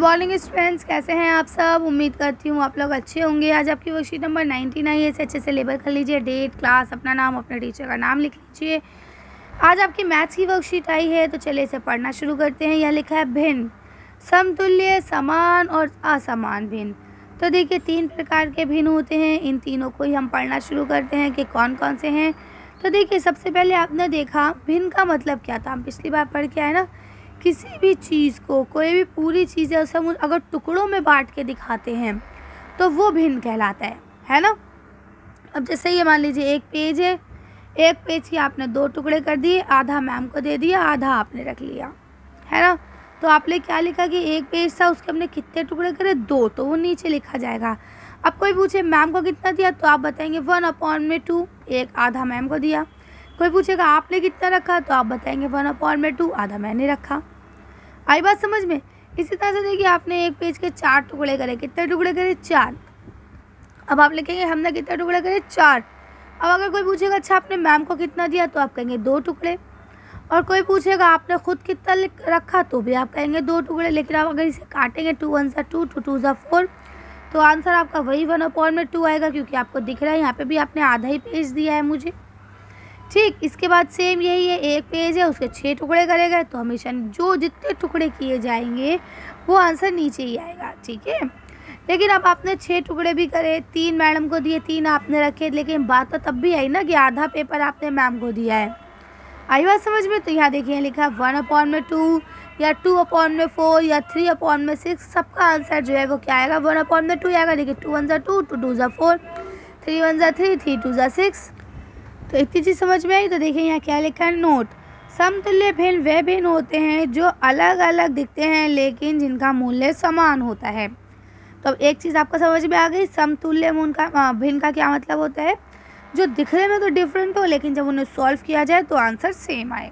Morning students, कैसे हैं आप सब। उम्मीद करती हूँ आप लोग अच्छे होंगे। आज आपकी वर्कशीट नंबर 99 है। इसे अच्छे से लेबल कर लीजिए, डेट, क्लास, अपना नाम, अपने टीचर का नाम लिख लीजिए। आज आपकी मैथ्स की वर्कशीट आई है, तो चलिए इसे पढ़ना शुरू करते हैं। यह लिखा है भिन्न, समतुल्य, समान और असमान भिन्न। तो देखिए 3 प्रकार के भिन्न होते हैं। इन तीनों को ही हम पढ़ना शुरू करते हैं कि कौन कौन से हैं। तो देखिए सबसे पहले आपने देखा भिन्न का मतलब क्या था। हम पिछली बार पढ़ के आए ना, किसी भी चीज़ को, कोई भी पूरी चीज़ है, उसे हम अगर टुकड़ों में बांट के दिखाते हैं तो वो भिन्न कहलाता है ना। अब जैसे ये मान लीजिए एक पेज है, एक पेज की आपने 2 टुकड़े कर दिए, आधा मैम को दे दिया, आधा आपने रख लिया, है ना। तो आपने क्या लिखा कि एक पेज था, उसके हमने कितने टुकड़े करे, 2, तो वो नीचे लिखा जाएगा। अब कोई पूछे मैम को कितना दिया, तो आप बताएंगे 1/2, एक आधा मैम को दिया। कोई पूछेगा आपने कितना रखा, तो आप बताएंगे 1/2, आधा मैंने रखा। आई बात समझ में। इसी तरह से देखिए आपने एक पेज के 4 टुकड़े करे। कितने टुकड़े करे, 4। अब आप लिखेंगे हमने कितने टुकड़े करे, 4। अब अगर कोई पूछेगा अच्छा आपने मैम को कितना दिया, तो आप कहेंगे 2 टुकड़े। और कोई पूछेगा आपने खुद कितना रखा, तो भी आप कहेंगे 2 टुकड़े। लेकिन आप अगर इसे काटेंगे 2 1 2, 2 2 4, तो आंसर आपका वही 1/2 आएगा, क्योंकि आपको दिख रहा है यहाँ पे भी आपने आधा ही पेज दिया है मुझे। ठीक, इसके बाद सेम यही है, एक पेज है, उसके 6 टुकड़े करे गए, तो हमेशा जो जितने टुकड़े किए जाएंगे वो आंसर नीचे ही आएगा। ठीक है, लेकिन अब आपने 6 टुकड़े भी करे, 3 मैडम को दिए, 3 आपने रखे, लेकिन बात तो तब भी आई ना कि आधा पेपर आपने मैम को दिया है। आई बात समझ में। तो यहाँ देखिए लिखा 1/2 या 2/4 या 3/6, सबका आंसर जो है वो क्या आएगा, 1/2 आएगा। देखिए 2 1 2, 2 2 4, 3 1 3, 3 2 6। तो इतनी चीज़ समझ में आई। तो देखिए यहाँ क्या लिखा है, नोट, समतुल्य भिन्न वे भिन्न होते हैं जो अलग अलग दिखते हैं लेकिन जिनका मूल्य समान होता है। तो अब एक चीज़ आपको समझ में आ गई, समतुल्य भिन्न का क्या मतलब होता है, जो दिखने में तो डिफरेंट हो लेकिन जब उन्हें सॉल्व किया जाए तो आंसर सेम आए।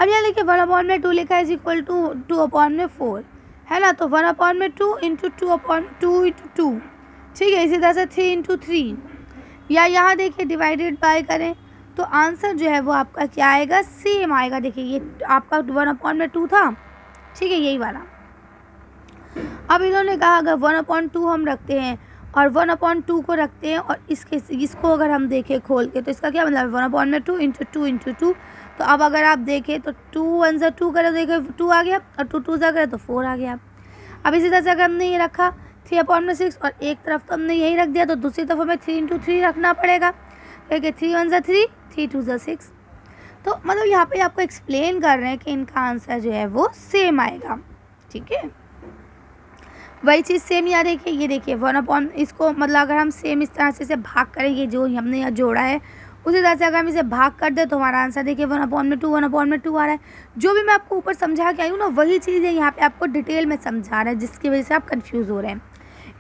अब यहाँ लिखिए 1/2 लिखा है इक्वल टू 2/4, है ना। तो 1/2 इंटू 2/2 इंटू 2, ठीक है। इसी तरह से 3 इंटू 3, या यहाँ देखिए डिवाइडेड बाय करें तो आंसर जो है वो आपका क्या आएगा, सेम आएगा। देखिए ये आपका 1/2 था, ठीक है, यही वाला। अब इन्होंने कहा अगर 1/2 हम रखते हैं और 1/2 को रखते हैं और इसको अगर हम देखें खोल के, तो इसका क्या मतलब है, 1/2 इंटू 2 इंटू 2। तो अब अगर आप देखें तो 2 1 2 करें, देखिए 2 आ गया, और 2 2 करें तो 4 आ गया। अब इसी तरह से अगर हमने ये रखा 3/6 और एक तरफ तो हमने यही रख दिया, तो दूसरी तरफ हमें 3 इंटू 3 रखना पड़ेगा, क्योंकि 3 1 3, 3 2 6। तो मतलब यहाँ पे आपको एक्सप्लेन कर रहे हैं कि इनका आंसर जो है वो सेम आएगा। ठीक है, वही चीज़ सेम यहाँ देखिए, ये देखिए 1/, इसको मतलब अगर हम सेम इस तरह से इसे भाग करेंगे, जो हमने यहाँ जोड़ा है उसी तरह से अगर हम इसे भाग कर दे तो हमारा आंसर देखिए 1/2 आ रहा है। जो भी मैं आपको ऊपर समझा के आई हूँ ना, वही चीज़ है यहाँ पे आपको डिटेल में समझा रहा है, जिसकी वजह से आप कंफ्यूज हो रहे हैं।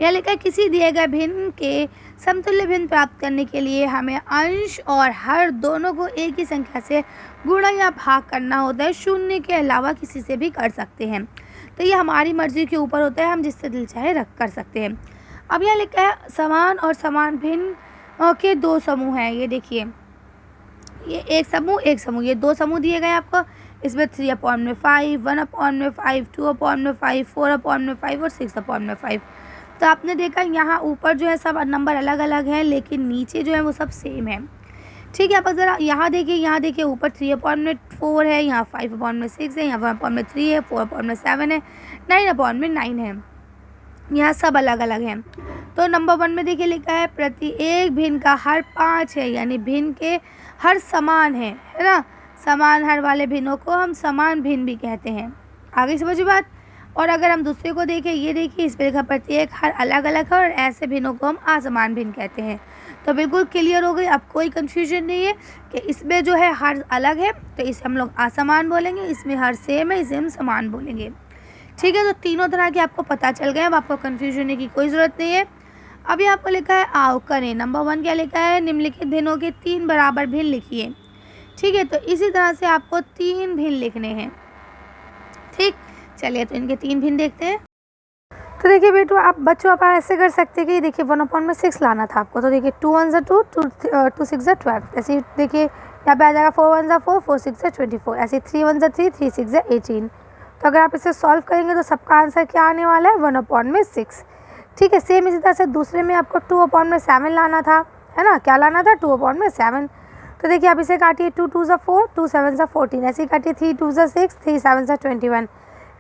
यह लिखा है किसी दिए गए भिन्न के समतुल्य भिन्न प्राप्त करने के लिए हमें अंश और हर दोनों को एक ही संख्या से गुणा या भाग करना होता है, शून्य के अलावा किसी से भी कर सकते हैं। तो ये हमारी मर्जी के ऊपर होता है, हम जिससे दिल चाहे रख कर सकते हैं। अब यहाँ लिखा है समान और समान भिन्न के 2 समूह हैं। ये देखिए, ये एक समूह, ये 2 समूह दिए गए आपको। इसमें 3/5, 1/5, 2/5, 4/5 और 6/5। तो आपने देखा यहाँ ऊपर जो है सब नंबर अलग अलग हैं, लेकिन नीचे जो है वो सब सेम है। ठीक है, आप ज़रा यहाँ देखिए ऊपर 3/4 है, यहाँ 5/6 है, यहाँ 1/3 है, 4/7 है, 9/9 है, यहाँ सब अलग अलग हैं। तो नंबर 1 में देखिए लिखा है प्रति एक भिन्न का हर 5 है, यानी भिन्न के हर समान है ना। समान हर वाले भिन्नों को हम समान भिन्न भी कहते हैं। आगे समझिए बात। और अगर हम दूसरे को देखें, ये देखिए इस पर लिखा प्रत्येक हर अलग अलग है और ऐसे भिन्नों को हम असमान भिन्न कहते हैं। तो बिल्कुल क्लियर हो गई, अब कोई कन्फ्यूजन नहीं है कि इसमें जो है हर अलग है तो इसे हम लोग असमान बोलेंगे, इसमें हर सेम है इसे हम समान बोलेंगे। ठीक है, तो तीनों तरह के आपको पता चल गए, अब आपको कन्फ्यूजन होने की कोई ज़रूरत नहीं है। अभी आपको लिखा है आओ करें। नंबर 1 क्या लिखा है, निम्नलिखित भिन्नों के 3 बराबर भिन्न लिखिए। ठीक है, तो इसी तरह से आपको 3 भिन्न लिखने हैं। ठीक, चलिए तो इनके 3 भिन्न देखते हैं। तो देखिए बेटू, बच्चों आप ऐसे कर सकते हैं कि देखिए 1/6 लाना था आपको, तो देखिए 2 1 2, 2 6 12, ऐसे देखिए यहाँ पे आ जाएगा 4 1 4, 4 6 24, ऐसे 3 1 3, 3 6 18, तो अगर आप इसे सॉल्व करेंगे तो सबका आंसर क्या आने वाला है, 1/6। ठीक है, सेम इसी तरह से दूसरे में आपको 2/7 लाना था, है ना। क्या लाना था, 2/7। तो देखिए आप इसे काटिए, 2 2 4, 2 7 14, ऐसे ही काटिए 3 2 6, 3 7 21,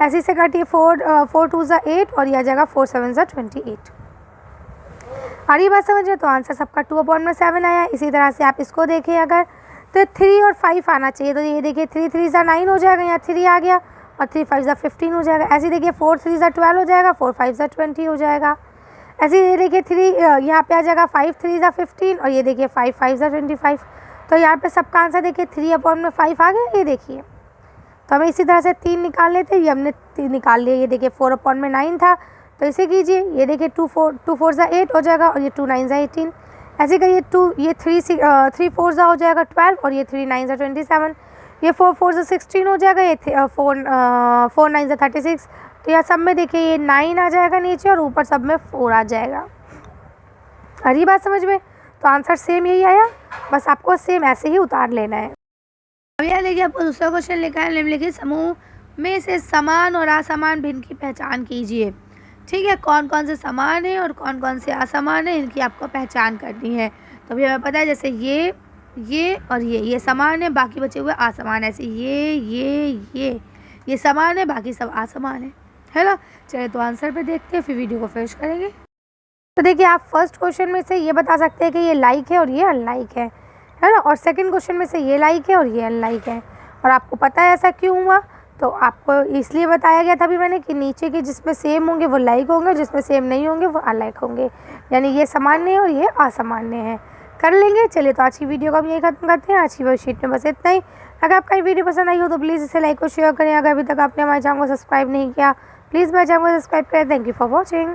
ऐसे से काटिए 4 2 8 और यह आ जाएगा 4 7 28। आ रही बात समझ में। तो आंसर सबका 2/7 आया। इसी तरह से आप इसको देखिए अगर, तो 3 और 5 आना चाहिए। तो ये देखिए 3 3 9 हो जाएगा, यहाँ 3 आ गया, और 3 5 15 हो जाएगा। ऐसे देखिए 4 3 12 हो जाएगा, 4 5 20 हो जाएगा। ऐसे ये देखिए 3 यहाँ पे आ जाएगा, 5 3 15, और ये देखिए 5 5 25। तो यहाँ पे सबका आंसर देखिए 3/5 आ गया। ये देखिए, तो हमें इसी तरह से 3 निकाल लेते हैं, ये हमने 3 निकाल लिया। ये देखिए 4/9 था, तो इसे कीजिए, ये देखिए 2 4 8 हो जाएगा, और ये 2 9 18। ऐसे करिए 3 4 हो जाएगा 12, और ये 3 9 27, ये 4 4 16 हो जाएगा, ये 4 9 36। तो यहाँ सब में देखिए ये 9 आ जाएगा नीचे, और ऊपर सब में 4 आ जाएगा। आ रही बात समझ में। तो आंसर सेम यही आया, बस आपको सेम ऐसे ही उतार लेना है। अब यहाँ देखिए आपको दूसरा क्वेश्चन लिखा है, निम्नलिखित समूह में से समान और असमान भिन्न की पहचान कीजिए। ठीक है, कौन कौन से समान है और कौन कौन से असमान है, इनकी आपको पहचान करनी है। तो अभी हमें पता है जैसे ये और ये समान है, बाकी बचे हुए असमान। ऐसे ये समान है, बाकी सब असमान है ना। चलिए तो आंसर पे देखते हैं, फिर वीडियो को फिनिश करेंगे। तो देखिए आप फर्स्ट क्वेश्चन में से ये बता सकते हैं कि ये लाइक है और ये अनलाइक है ना। और सेकंड क्वेश्चन में से ये लाइक है और ये अनलाइक है। और आपको पता है ऐसा क्यों हुआ, तो आपको इसलिए बताया गया था अभी मैंने कि नीचे के जिसमें सेम होंगे वो लाइक होंगे, जिसमें सेम नहीं होंगे वो अनलाइक होंगे, यानी ये सामान्य है और ये असामान्य है। कर लेंगे। चलिए तो आज की वीडियो का हम यही खत्म करते हैं। आज की वर्कशीट में बस इतना ही। अगर आपका ये वीडियो पसंद आई हो तो प्लीज़ इसे लाइक और शेयर करें। अगर अभी तक आपने हमारे चैनल को सब्सक्राइब नहीं किया, प्लीज़ मेरे चैनल को सब्सक्राइब करें। Thank you for watching.